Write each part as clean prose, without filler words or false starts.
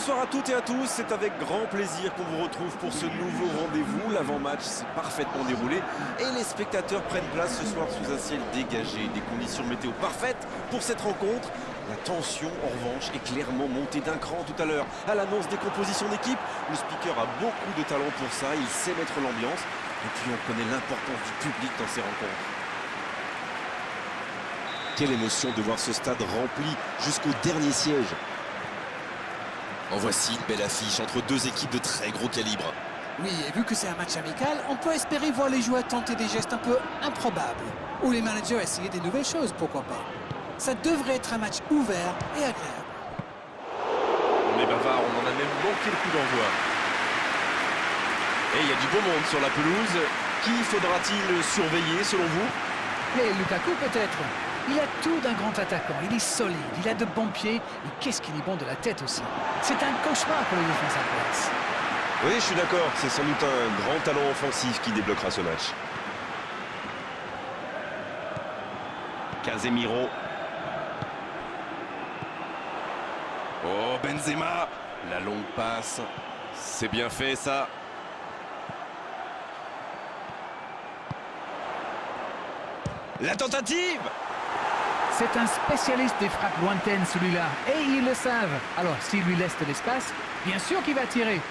Bonsoir à toutes et à tous, c'est avec grand plaisir qu'on vous retrouve pour ce nouveau rendez-vous. L'avant-match s'est parfaitement déroulé et les spectateurs prennent place ce soir sous un ciel dégagé, des conditions météo parfaites pour cette rencontre. La tension, en revanche, est clairement montée d'un cran tout à l'heure. À l'annonce des compositions d'équipe, le speaker a beaucoup de talent pour ça, il sait mettre l'ambiance. Et puis on connaît l'importance du public dans ces rencontres. Quelle émotion de voir ce stade rempli jusqu'au dernier siège. En voici une belle affiche entre deux équipes de très gros calibre. Oui, et vu que c'est un match amical, on peut espérer voir les joueurs tenter des gestes un peu improbables. Ou les managers essayer des nouvelles choses, pourquoi pas. Ça devrait être un match ouvert et agréable. On est bavard, on en a même manqué le coup d'envoi. Et il y a du beau monde sur la pelouse. Qui faudra-t-il surveiller selon vous? Et Lukaku peut-être. Il a tout d'un grand attaquant, il est solide, il a de bons pieds, et qu'est-ce qu'il est bon de la tête aussi. C'est un cauchemar pour les défenses adverses. Oui, je suis d'accord, c'est sans doute un grand talent offensif qui débloquera ce match. Casemiro. Oh, Benzema. La longue passe. C'est bien fait, ça. La tentative! C'est un spécialiste des frappes lointaines, celui-là, et ils le savent. Alors, s'il lui laisse de l'espace, bien sûr qu'il va tirer.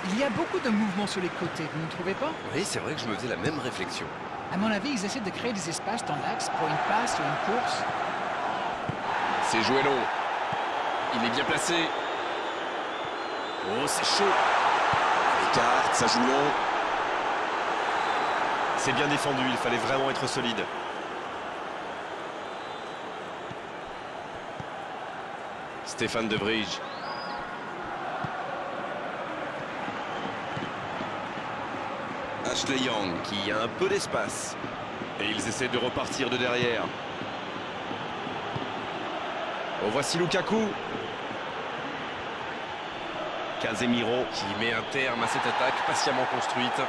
Il y a beaucoup de mouvements sur les côtés, vous ne trouvez pas? Oui, c'est vrai que je me faisais la même réflexion. À mon avis, ils essaient de créer des espaces dans l'axe pour une passe ou une course. C'est joué long. Il est bien placé. Oh, c'est chaud. Écarte, ça joue long. C'est bien défendu, il fallait vraiment être solide. Stéphane De Vrij. Ashley Young qui a un peu d'espace. Et ils essaient de repartir de derrière. Oh, voici Lukaku. Casemiro qui met un terme à cette attaque patiemment construite.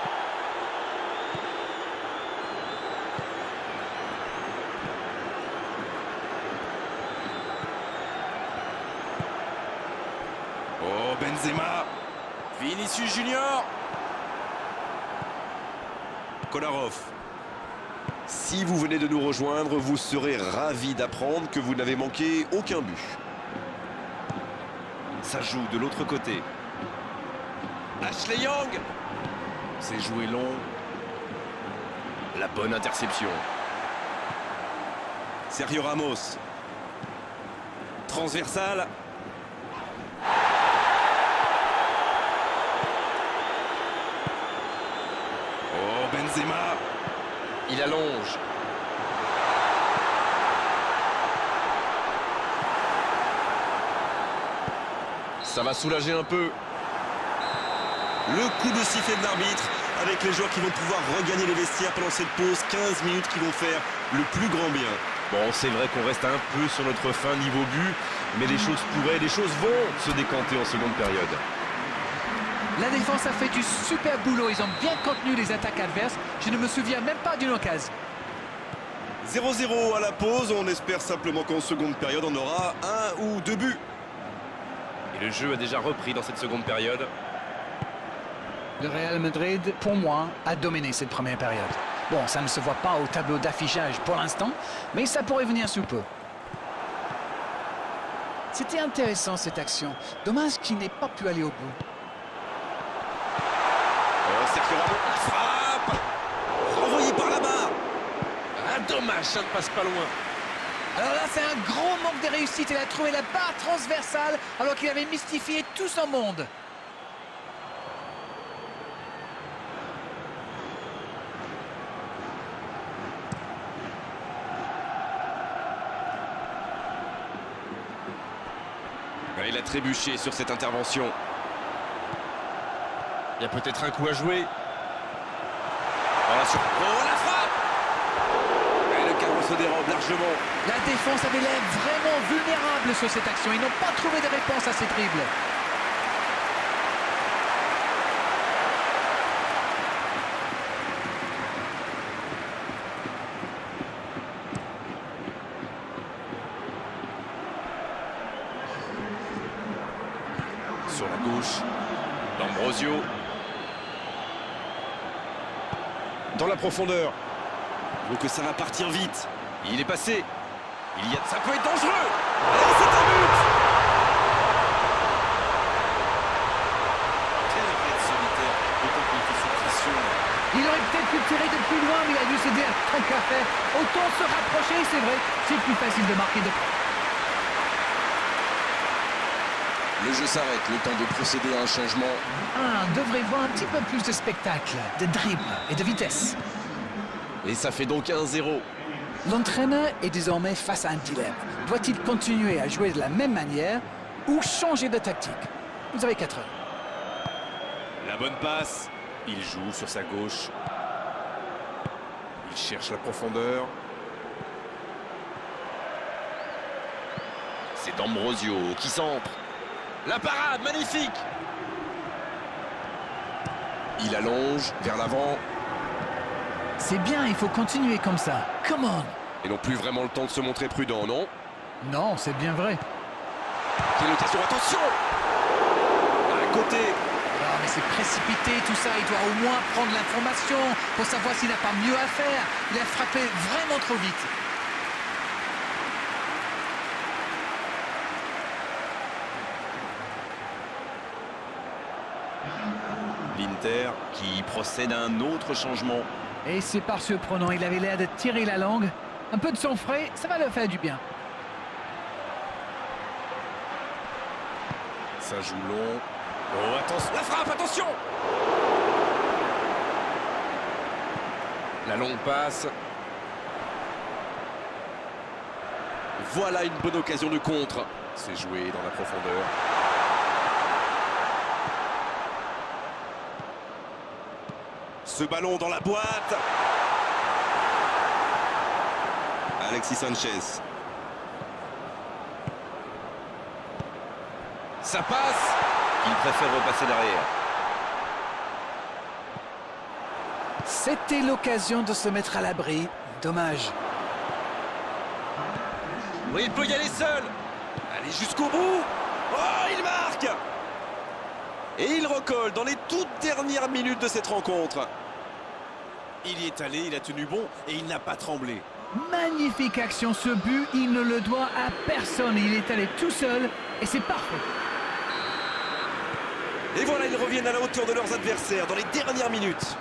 Oh, Benzema. Vinicius Junior. Kolarov. Si vous venez de nous rejoindre, vous serez ravis d'apprendre que vous n'avez manqué aucun but. Ça joue de l'autre côté. Ashley Young. C'est joué long. La bonne interception. Sergio Ramos. Transversal. Oh, Benzema. Il allonge. Ça va soulager un peu. Le coup de sifflet de l'arbitre avec les joueurs qui vont pouvoir regagner les vestiaires pendant cette pause. 15 minutes qui vont faire le plus grand bien. Bon, c'est vrai qu'on reste un peu sur notre fin niveau but, mais les choses pourraient, les choses vont se décanter en seconde période. La défense a fait du super boulot, ils ont bien contenu les attaques adverses. Je ne me souviens même pas d'une occasion. 0-0 à la pause, on espère simplement qu'en seconde période on aura un ou deux buts. Et le jeu a déjà repris dans cette seconde période. Le Real Madrid, pour moi, a dominé cette première période. Bon, ça ne se voit pas au tableau d'affichage pour l'instant, mais ça pourrait venir sous peu. C'était intéressant cette action. Dommage qu'il n'ait pas pu aller au bout. Oh, Sergio Ramos, la frappe renvoyé par la barre. Ah, dommage, ça ne passe pas loin. Alors là, c'est un gros manque de réussite. Il a trouvé la barre transversale alors qu'il avait mystifié tout son monde. Il a trébuché sur cette intervention. Il y a peut-être un coup à jouer. Oh, la frappe! Et le cadre se dérobe largement. La défense avait l'air vraiment vulnérable sur cette action. Ils n'ont pas trouvé de réponse à ces dribbles. Sur la gauche, D'Ambrosio. Dans la profondeur. Donc ça va partir vite. Il est passé. Ça peut être dangereux. Et c'est un but. Quel arrêt solitaire. Autant qu'il fait sous pression. Il aurait peut-être pu tirer de plus loin, mais il a dû se dire tant qu'à faire. Autant se rapprocher, c'est vrai. C'est plus facile de marquer de... Le jeu s'arrête, le temps de procéder à un changement. On devrait voir un petit peu plus de spectacle, de dribble et de vitesse. Et ça fait donc 1-0. L'entraîneur est désormais face à un dilemme. Doit-il continuer à jouer de la même manière ou changer de tactique? Vous avez 4 heures. La bonne passe. Il joue sur sa gauche. Il cherche la profondeur. C'est D'Ambrosio qui centre. La parade, magnifique. Il allonge vers l'avant. C'est bien, il faut continuer comme ça. Come on. Ils n'ont plus vraiment le temps de se montrer prudents, non? Non, c'est bien vrai. Quelle occasion, attention! À côté. Non, mais c'est précipité tout ça. Il doit au moins prendre l'information pour savoir s'il n'a pas mieux à faire. Il a frappé vraiment trop vite. L'Inter qui procède à un autre changement. Et c'est par surprenant. Il avait l'air de tirer la langue. Un peu de sang frais, ça va le faire du bien. Ça joue long. Oh, attention. La frappe, attention! La longue passe. Voilà une bonne occasion de contre. C'est joué dans la profondeur. Ce ballon dans la boîte. Alexis Sanchez. Ça passe. Il préfère repasser derrière. C'était l'occasion de se mettre à l'abri. Dommage. Oui, il peut y aller seul. Allez jusqu'au bout. Oh, il marque. Et il recolle dans les toutes dernières minutes de cette rencontre. Il y est allé, il a tenu bon et il n'a pas tremblé. Magnifique action, ce but, il ne le doit à personne. Il est allé tout seul et c'est parfait. Et voilà, ils reviennent à la hauteur de leurs adversaires dans les dernières minutes.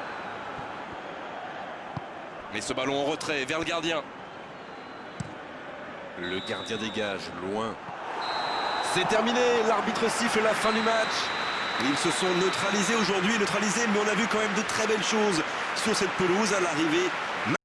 Mais ce ballon en retrait vers le gardien. Le gardien dégage, loin. C'est terminé, l'arbitre siffle la fin du match. Ils se sont neutralisés aujourd'hui, mais on a vu quand même de très belles choses sur cette pelouse à l'arrivée